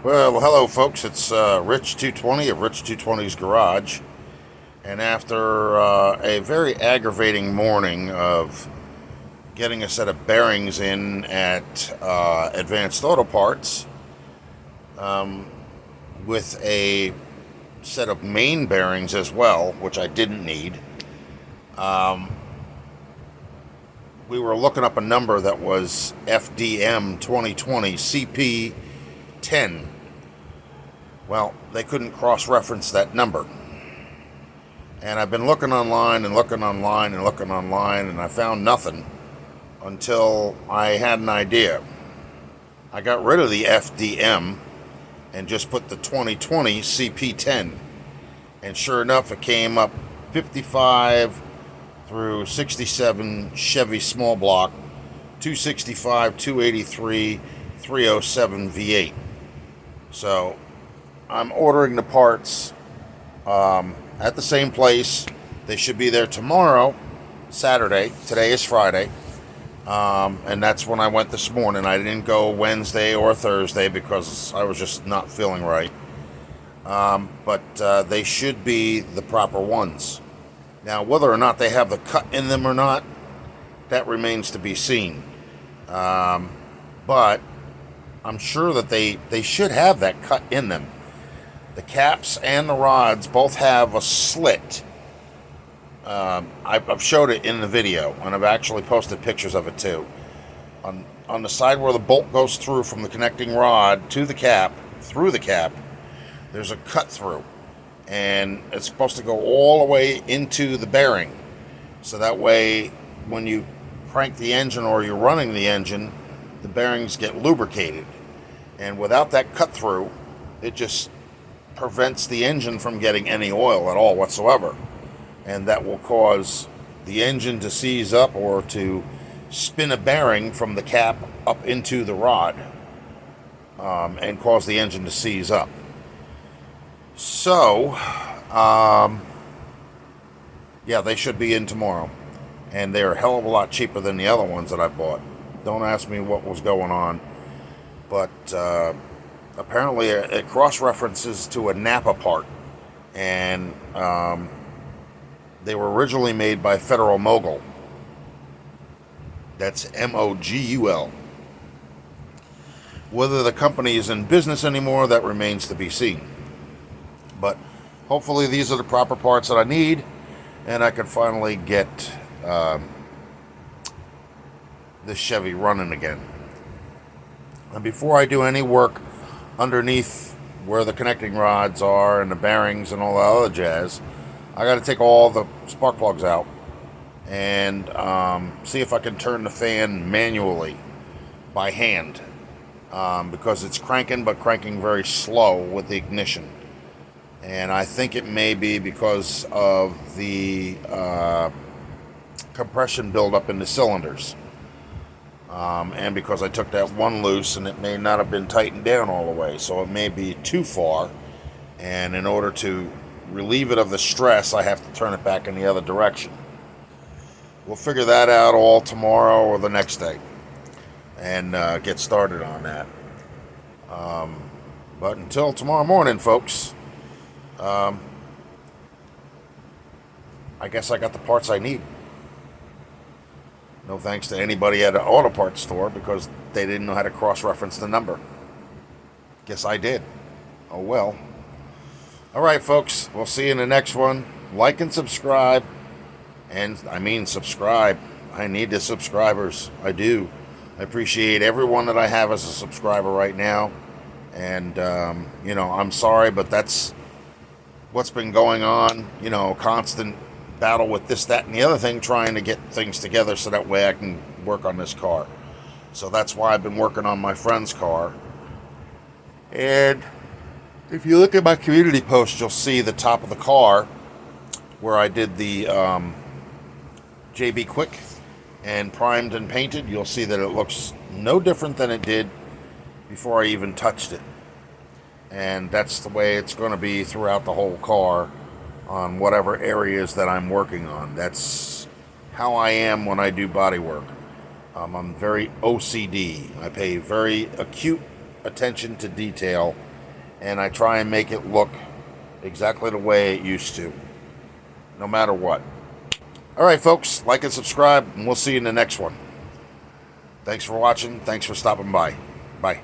Well, hello, folks. It's Rich 220 of Rich 220's Garage. And after a very aggravating morning of getting a set of bearings in at Advanced Auto Parts with a set of main bearings as well, which I didn't need, we were looking up a number that was fdm2020cp10. Well, they couldn't cross-reference that number. And I've been looking online and looking online and looking online, and I found nothing until I had an idea. I got rid of the FDM and just put the 2020 CP10. And sure enough, it came up 55 through 67 Chevy small block, 265, 283, 307 V8. So I'm ordering the parts at the same place. They should be there tomorrow, Saturday. Today is Friday. And that's when I went this morning. I didn't go Wednesday or Thursday because I was just not feeling right. But they should be the proper ones. Now, whether or not they have the cut in them or not, that remains to be seen. But I'm sure that they should have that cut in them. The caps and the rods both have a slit. I've showed it in the video, and I've actually posted pictures of it too. On the side where the bolt goes through from the connecting rod to the cap, through the cap, there's a cut through. And it's supposed to go all the way into the bearing. So that way, when you crank the engine or you're running the engine, the bearings get lubricated. And without that cut through, it just prevents the engine from getting any oil at all whatsoever. And that will cause the engine to seize up or to spin a bearing from the cap up into the rod and cause the engine to seize up. So, yeah, they should be in tomorrow. And they're a hell of a lot cheaper than the other ones that I bought. Don't ask me what was going on. But apparently it cross-references to a Napa part. And they were originally made by Federal Mogul. That's M-O-G-U-L. Whether the company is in business anymore, that remains to be seen. But hopefully these are the proper parts that I need, and I can finally get this Chevy running again. And before I do any work underneath where the connecting rods are and the bearings and all that other jazz, I got to take all the spark plugs out and see if I can turn the fan manually by hand, because it's cranking, but cranking very slow with the ignition. And I think it may be because of the compression buildup in the cylinders. And because I took that one loose and it may not have been tightened down all the way. So it may be too far. And in order to relieve it of the stress, I have to turn it back in the other direction. We'll figure that out all tomorrow or the next day and get started on that. But until tomorrow morning, folks, I guess I got the parts I need. No thanks to anybody at an auto parts store because they didn't know how to cross-reference the number. Guess I did. Oh well. Alright, folks, we'll see you in the next one. Like and subscribe. And I mean subscribe. I need the subscribers. I do. I appreciate everyone that I have as a subscriber right now. And, I'm sorry, but that's what's been going on. Constant battle with this, that, and the other thing, trying to get things together so that way I can work on this car. So that's why I've been working on my friend's car. And if you look at my community post, you'll see the top of the car where I did the JB Quick and primed and painted. You'll see that it looks no different than it did before I even touched it. And that's the way it's going to be throughout the whole car on whatever areas that I'm working on. That's how I am when I do body work. I'm very OCD. I pay very acute attention to detail and I try and make it look exactly the way it used to, no matter what. All right, folks, like and subscribe, and we'll see you in the next one. Thanks for watching. Thanks for stopping by. Bye.